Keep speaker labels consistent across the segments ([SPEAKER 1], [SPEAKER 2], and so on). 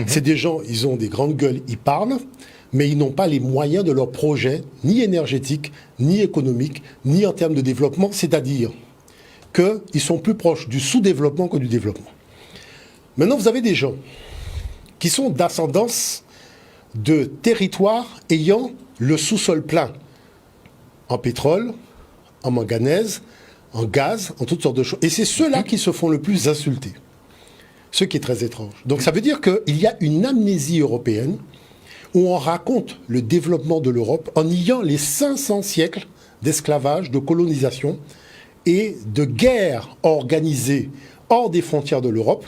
[SPEAKER 1] C'est des gens, ils ont des grandes gueules, ils parlent, mais ils n'ont pas les moyens de leur projet, ni énergétique, ni économique, ni en termes de développement, c'est-à-dire qu'ils sont plus proches du sous-développement que du développement. Maintenant, vous avez des gens qui sont d'ascendance de territoires ayant le sous-sol plein en pétrole, en manganèse, en gaz, en toutes sortes de choses. Et c'est ceux-là qui se font le plus insulter. Ce qui est très étrange. Donc ça veut dire qu'il y a une amnésie européenne où on raconte le développement de l'Europe en niant les 500 siècles d'esclavage, de colonisation et de guerres organisées hors des frontières de l'Europe,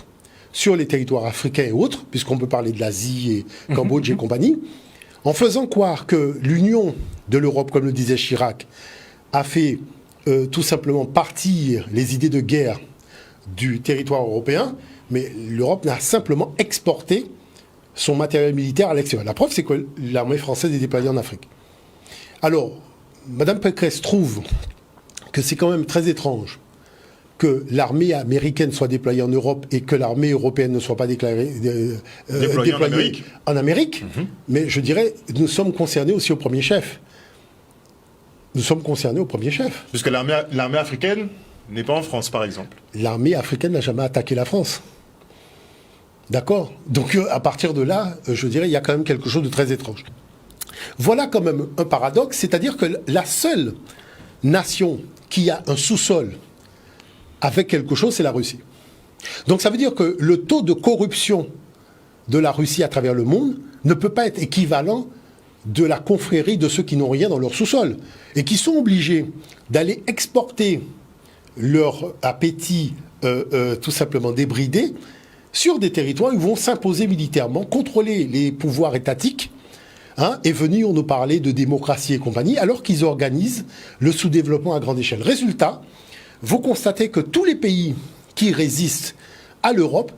[SPEAKER 1] sur les territoires africains et autres, puisqu'on peut parler de l'Asie et Cambodge et compagnie, en faisant croire que l'union de l'Europe, comme le disait Chirac, a fait tout simplement partir les idées de guerre du territoire européen, mais l'Europe n'a simplement exporté son matériel militaire à l'extérieur. La preuve, c'est que l'armée française est déployée en Afrique. Alors, Mme Pécresse trouve que c'est quand même très étrange que l'armée américaine soit déployée en Europe et que l'armée européenne ne soit pas déployée en Amérique. Mais je dirais, nous sommes concernés aussi au premier chef. Nous sommes concernés au premier chef.
[SPEAKER 2] Puisque l'armée africaine n'est pas en France, par exemple.
[SPEAKER 1] L'armée africaine n'a jamais attaqué la France. D'accord? Donc, à partir de là, je dirais, il y a quand même quelque chose de très étrange. Voilà quand même un paradoxe, c'est-à-dire que la seule nation qui a un sous-sol avec quelque chose, c'est la Russie. Donc ça veut dire que le taux de corruption de la Russie à travers le monde ne peut pas être équivalent de la confrérie de ceux qui n'ont rien dans leur sous-sol et qui sont obligés d'aller exporter leur appétit tout simplement débridé sur des territoires où ils vont s'imposer militairement, contrôler les pouvoirs étatiques, et venir nous parler de démocratie et compagnie, alors qu'ils organisent le sous-développement à grande échelle. Résultat, vous constatez que tous les pays qui résistent à l'Europe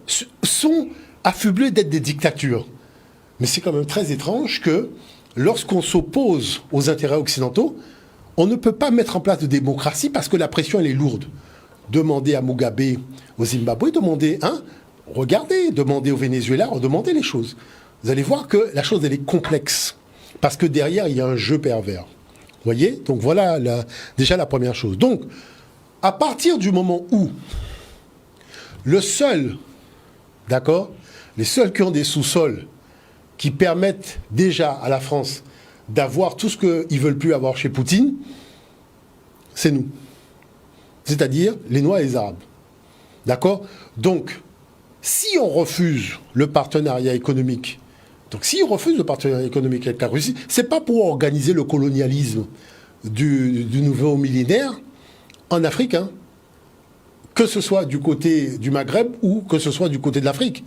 [SPEAKER 1] sont affublés d'être des dictatures. Mais c'est quand même très étrange que lorsqu'on s'oppose aux intérêts occidentaux, on ne peut pas mettre en place de démocratie parce que la pression, elle est lourde. Demandez à Mugabe au Zimbabwe, demandez au Venezuela, demandez les choses. Vous allez voir que la chose, elle est complexe. Parce que derrière, il y a un jeu pervers. Vous voyez? Donc voilà déjà la première chose. Donc, à partir du moment où les seuls qui ont des sous-sols qui permettent déjà à la France d'avoir tout ce qu'ils ne veulent plus avoir chez Poutine, c'est nous. C'est-à-dire les Noirs et les Arabes. D'accord? Donc, si on refuse le partenariat économique, avec la Russie, c'est pas pour organiser le colonialisme du nouveau millénaire en Afrique, que ce soit du côté du Maghreb ou que ce soit du côté de l'Afrique.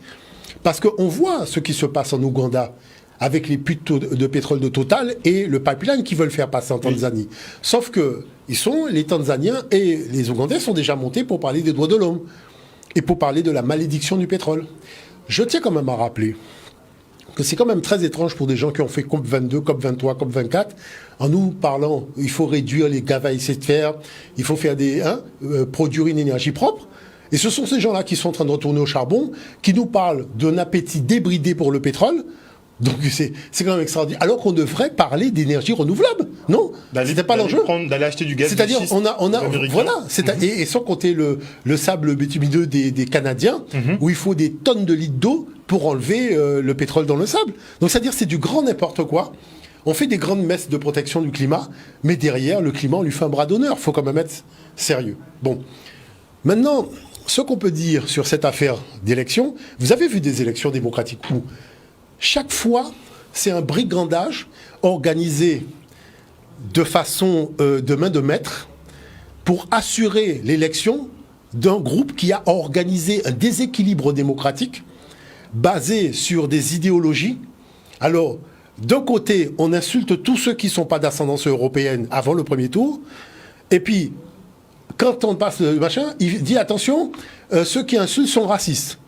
[SPEAKER 1] Parce qu'on voit ce qui se passe en Ouganda avec les puits de pétrole de Total et le pipeline qu'ils veulent faire passer en Tanzanie. Oui. Sauf que les Tanzaniens et les Ougandais sont déjà montés pour parler des droits de l'homme et pour parler de la malédiction du pétrole. Je tiens quand même à rappeler que c'est quand même très étrange pour des gens qui ont fait COP22, COP23, COP24, en nous parlant, il faut réduire les gaz à effet de serre, il faut faire produire une énergie propre. Et ce sont ces gens-là qui sont en train de retourner au charbon, qui nous parlent d'un appétit débridé pour le pétrole. Donc c'est quand même extraordinaire. Alors qu'on devrait parler d'énergie renouvelable, non? C'était pas l'enjeu.
[SPEAKER 2] D'aller acheter du gaz.
[SPEAKER 1] C'est-à-dire et sans compter le sable bitumineux des Canadiens, où il faut des tonnes de litres d'eau pour enlever le pétrole dans le sable. Donc c'est-à-dire c'est du grand n'importe quoi. On fait des grandes messes de protection du climat, mais derrière le climat on lui fait un bras d'honneur. Il faut quand même être sérieux. Bon, maintenant, ce qu'on peut dire sur cette affaire d'élection, vous avez vu des élections démocratiques où chaque fois, c'est un brigandage organisé de façon de main de maître pour assurer l'élection d'un groupe qui a organisé un déséquilibre démocratique basé sur des idéologies. Alors, d'un côté, on insulte tous ceux qui ne sont pas d'ascendance européenne avant le premier tour, et puis, quand on passe le machin, il dit attention, ceux qui insultent sont racistes.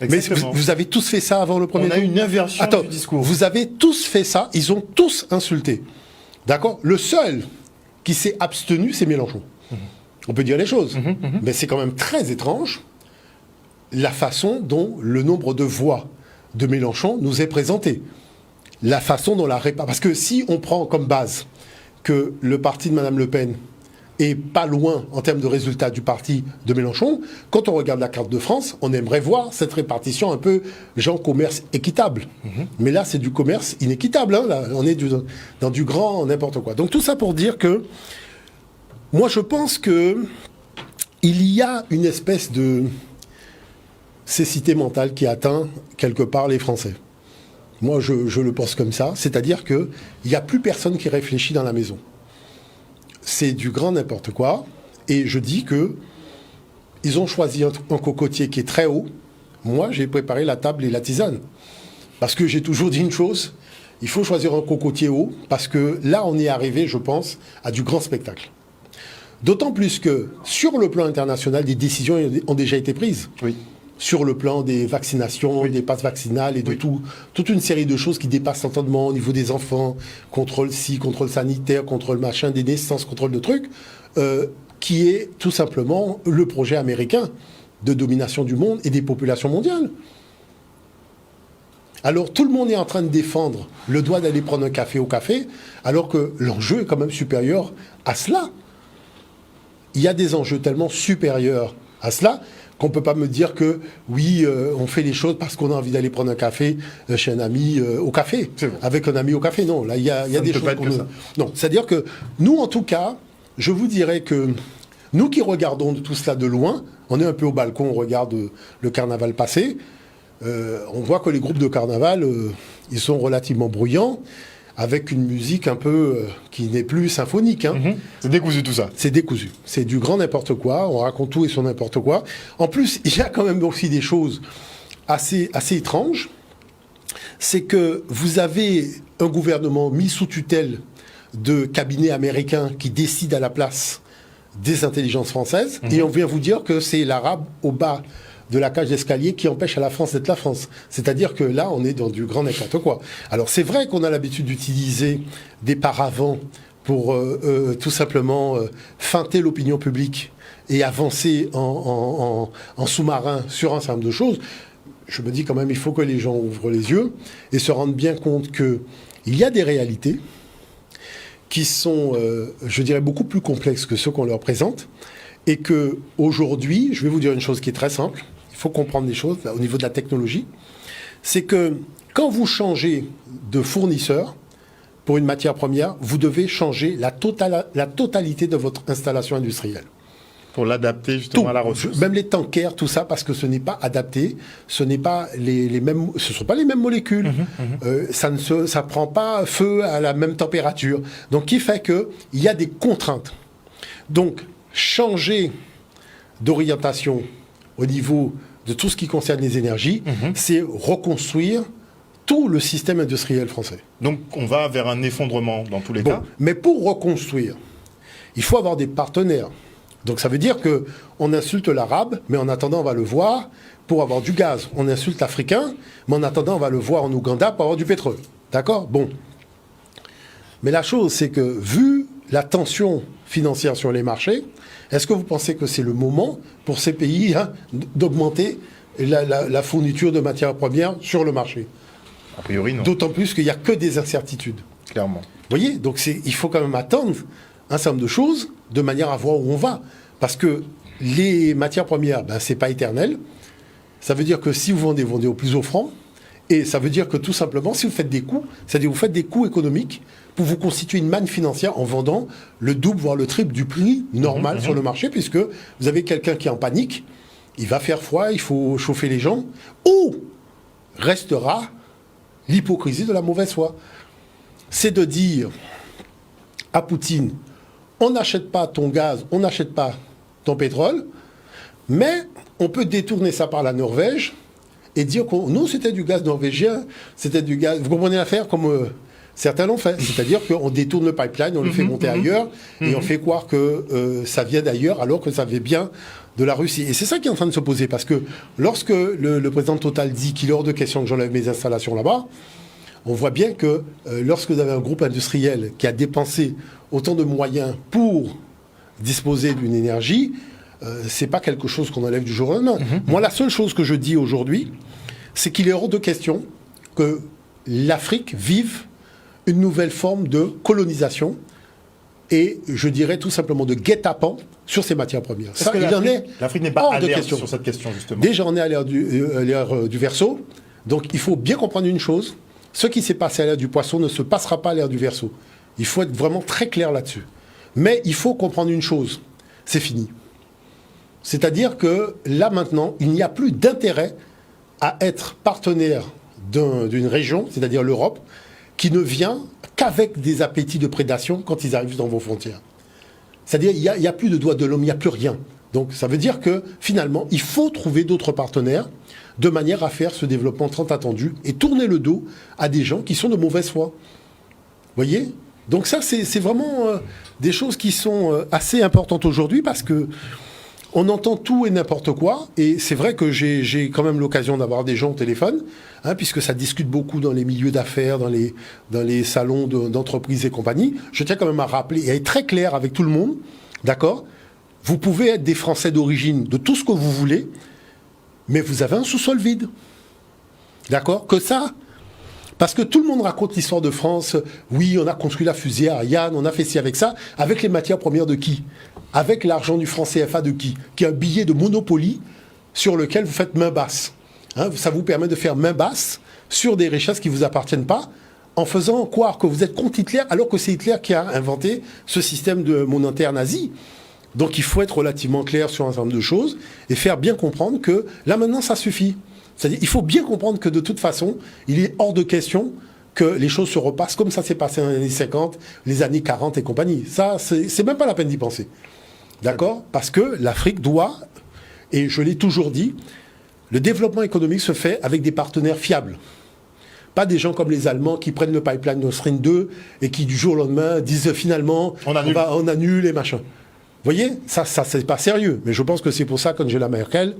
[SPEAKER 1] Exactement. Mais vous avez tous fait ça avant le premier tour.
[SPEAKER 2] On a une inversion du discours.
[SPEAKER 1] Vous avez tous fait ça, ils ont tous insulté. D'accord? Le seul qui s'est abstenu, c'est Mélenchon. On peut dire les choses. Mais c'est quand même très étrange la façon dont le nombre de voix de Mélenchon nous est présenté. La façon dont la répartition... Parce que si on prend comme base que le parti de Mme Le Pen est pas loin en termes de résultats du parti de Mélenchon, quand on regarde la carte de France, on aimerait voir cette répartition un peu genre commerce équitable. Mais là, c'est du commerce inéquitable. Hein, là, on est dans du grand n'importe quoi. Donc tout ça pour dire que moi, je pense que il y a une espèce de cécité mentale qui atteint quelque part les Français. Moi, je le pense comme ça. C'est-à-dire qu'il n'y a plus personne qui réfléchit dans la maison. C'est du grand n'importe quoi. Et je dis que ils ont choisi un cocotier qui est très haut. Moi, j'ai préparé la table et la tisane. Parce que j'ai toujours dit une chose, il faut choisir un cocotier haut, parce que là, on est arrivé, je pense, à du grand spectacle. D'autant plus que, sur le plan international, des décisions ont déjà été prises.
[SPEAKER 2] Oui.
[SPEAKER 1] Sur le plan des vaccinations, des passes vaccinales et de toute une série de choses qui dépassent l'entendement au niveau des enfants, contrôle contrôle sanitaire, contrôle machin, des naissances, contrôle de trucs, qui est tout simplement le projet américain de domination du monde et des populations mondiales. Alors tout le monde est en train de défendre le droit d'aller prendre un café au café, alors que l'enjeu est quand même supérieur à cela. Il y a des enjeux tellement supérieurs à cela qu'on ne peut pas me dire que, oui, on fait les choses parce qu'on a envie d'aller prendre un café chez un ami au café. Bon. Avec un ami au café, non. Là, il y a des choses qu'on... Non, c'est-à-dire que nous, en tout cas, je vous dirais que nous qui regardons tout cela de loin, on est un peu au balcon, on regarde le carnaval passer, on voit que les groupes de carnaval, ils sont relativement bruyants, avec une musique un peu qui n'est plus symphonique. Hein.
[SPEAKER 2] C'est décousu tout ça.
[SPEAKER 1] C'est décousu. C'est du grand n'importe quoi. On raconte tout et son n'importe quoi. En plus, il y a quand même aussi des choses assez étranges. C'est que vous avez un gouvernement mis sous tutelle de cabinets américains qui décident à la place des intelligences françaises. Et on vient vous dire que c'est l'arabe au bas de la cage d'escalier qui empêche à la France d'être la France. C'est-à-dire que là, on est dans du grand n'importe quoi. Alors, c'est vrai qu'on a l'habitude d'utiliser des paravents pour tout simplement feinter l'opinion publique et avancer en sous-marin sur un certain nombre de choses. Je me dis quand même, il faut que les gens ouvrent les yeux et se rendent bien compte qu'il y a des réalités qui sont, je dirais, beaucoup plus complexes que ceux qu'on leur présente. Et qu'aujourd'hui, je vais vous dire une chose qui est très simple, il faut comprendre des choses là, au niveau de la technologie, c'est que quand vous changez de fournisseur pour une matière première, vous devez changer la totalité de votre installation industrielle.
[SPEAKER 2] Pour l'adapter justement à la ressource.
[SPEAKER 1] Même les tankers, tout ça, parce que ce n'est pas adapté, ce n'est pas ce sont pas les mêmes molécules, ça ne prend pas feu à la même température. Donc, qui fait qu'il y a des contraintes. Donc, changer d'orientation au niveau de tout ce qui concerne les énergies, c'est reconstruire tout le système industriel français.
[SPEAKER 2] Donc on va vers un effondrement dans tous les cas.
[SPEAKER 1] Mais pour reconstruire, il faut avoir des partenaires. Donc ça veut dire qu'on insulte l'arabe, mais en attendant on va le voir pour avoir du gaz. On insulte l'africain, mais en attendant on va le voir en Ouganda pour avoir du pétrole. D'accord ? Bon. Mais la chose, c'est que vu la tension financière sur les marchés, est-ce que vous pensez que c'est le moment pour ces pays d'augmenter la fourniture de matières premières sur le marché ?
[SPEAKER 2] A priori, non.
[SPEAKER 1] D'autant plus qu'il n'y a que des incertitudes.
[SPEAKER 2] Clairement.
[SPEAKER 1] Vous voyez ? Donc il faut quand même attendre un certain nombre de choses de manière à voir où on va. Parce que les matières premières, ce n'est pas éternel. Ça veut dire que si vous vendez au plus offrant. Et ça veut dire que tout simplement, si vous faites des coûts, c'est-à-dire vous faites des coûts économiques pour vous constituer une manne financière en vendant le double, voire le triple du prix normal sur le marché, puisque vous avez quelqu'un qui est en panique, il va faire froid, il faut chauffer les gens, ou restera l'hypocrisie de la mauvaise foi. C'est de dire à Poutine, on n'achète pas ton gaz, on n'achète pas ton pétrole, mais on peut détourner ça par la Norvège et dire que nous, c'était du gaz norvégien, c'était du gaz... Vous comprenez l'affaire comme certains l'ont fait. C'est-à-dire qu'on détourne le pipeline, on le fait monter ailleurs, et on fait croire que ça vient d'ailleurs, alors que ça vient bien de la Russie. Et c'est ça qui est en train de se poser, parce que lorsque le président de Total dit qu'il est hors de question que j'enlève mes installations là-bas, on voit bien que lorsque vous avez un groupe industriel qui a dépensé autant de moyens pour disposer d'une énergie, c'est pas quelque chose qu'on enlève du jour au lendemain. Moi, la seule chose que je dis aujourd'hui, c'est qu'il est hors de question que l'Afrique vive une nouvelle forme de colonisation et, je dirais tout simplement, de guet-apens sur ces matières premières.
[SPEAKER 2] Ça, l'Afrique n'est pas alerte sur cette question, justement.
[SPEAKER 1] Déjà, on est à l'ère du Verseau. Donc, il faut bien comprendre une chose. Ce qui s'est passé à l'ère du Poisson ne se passera pas à l'ère du Verseau. Il faut être vraiment très clair là-dessus. Mais il faut comprendre une chose. C'est fini. C'est-à-dire que là, maintenant, il n'y a plus d'intérêt à être partenaire d'une région, c'est-à-dire l'Europe, qui ne vient qu'avec des appétits de prédation quand ils arrivent dans vos frontières. C'est-à-dire il n'y a plus de droits de l'homme, il n'y a plus rien. Donc ça veut dire que finalement, il faut trouver d'autres partenaires de manière à faire ce développement tant attendu et tourner le dos à des gens qui sont de mauvaise foi. Vous voyez ? Donc ça, c'est vraiment des choses qui sont assez importantes aujourd'hui parce que on entend tout et n'importe quoi, et c'est vrai que j'ai quand même l'occasion d'avoir des gens au téléphone, puisque ça discute beaucoup dans les milieux d'affaires, dans les salons d'entreprise et compagnie. Je tiens quand même à rappeler et à être très clair avec tout le monde, d'accord ? Vous pouvez être des Français d'origine, de tout ce que vous voulez, mais vous avez un sous-sol vide. D'accord ? Que ça. Parce que tout le monde raconte l'histoire de France. Oui, on a construit la fusée Ariane, on a fait ci avec ça. Avec les matières premières de qui ? Avec l'argent du franc CFA de qui ? Qui est un billet de Monopoly sur lequel vous faites main basse. Ça vous permet de faire main basse sur des richesses qui ne vous appartiennent pas, en faisant croire que vous êtes contre Hitler, alors que c'est Hitler qui a inventé ce système de monétaire nazi. Donc il faut être relativement clair sur un certain nombre de choses et faire bien comprendre que là maintenant ça suffit. C'est-à-dire il faut bien comprendre que de toute façon, il est hors de question que les choses se repassent comme ça s'est passé dans les années 50, les années 40 et compagnie. Ça, c'est même pas la peine d'y penser. D'accord ? Parce que l'Afrique doit, et je l'ai toujours dit, le développement économique se fait avec des partenaires fiables. Pas des gens comme les Allemands qui prennent le pipeline Nord Stream 2 et qui du jour au lendemain disent finalement on annule et machin. Vous voyez, ça c'est pas sérieux. Mais je pense que c'est pour ça qu'Angela Merkel,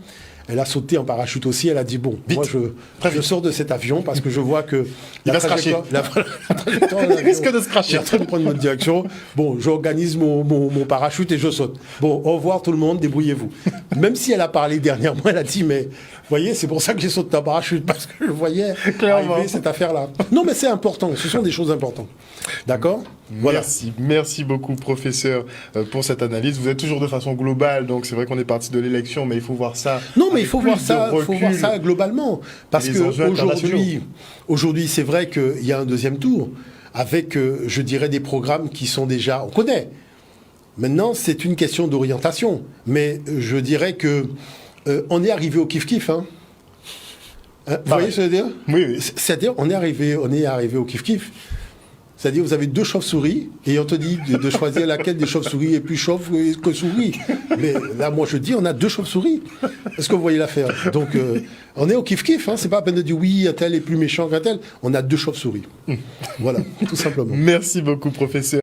[SPEAKER 1] elle a sauté en parachute aussi. Elle a dit bon,
[SPEAKER 2] vite.
[SPEAKER 1] Moi je sors de cet avion parce que je vois que
[SPEAKER 2] il va se cracher.
[SPEAKER 1] Il risque de se cracher. Il est en train de prendre une autre direction. Bon, j'organise mon parachute et je saute. Bon, au revoir tout le monde, débrouillez-vous. Même si elle a parlé dernièrement, elle a dit mais vous voyez, c'est pour ça que j'ai sauté en parachute parce que je voyais arriver cette affaire-là. Non, mais c'est important. Ce sont des choses importantes. D'accord ?
[SPEAKER 2] Voilà. Merci beaucoup, professeur, pour cette analyse. Vous êtes toujours de façon globale, donc c'est vrai qu'on est parti de l'élection, mais il faut voir ça.
[SPEAKER 1] Non, mais il faut voir ça globalement. Parce qu'aujourd'hui, c'est vrai qu'il y a un deuxième tour, avec, je dirais, des programmes qui sont déjà... On connaît. Maintenant, c'est une question d'orientation. Mais je dirais que on est arrivé au kiff-kiff. Vous voyez ce que je veux dire ?
[SPEAKER 2] Oui.
[SPEAKER 1] C'est-à-dire, on est arrivé au kiff-kiff. C'est-à-dire, vous avez 2 chauves-souris et on te dit de choisir laquelle des chauves-souris est plus chauve que souris. Mais là, moi, je dis, on a 2 chauves-souris. Est-ce que vous voyez l'affaire ? Donc, on est au kiff-kiff. C'est pas à peine de dire oui, un tel est plus méchant qu'un tel. On a 2 chauves-souris. Voilà, tout simplement.
[SPEAKER 2] Merci beaucoup, professeur.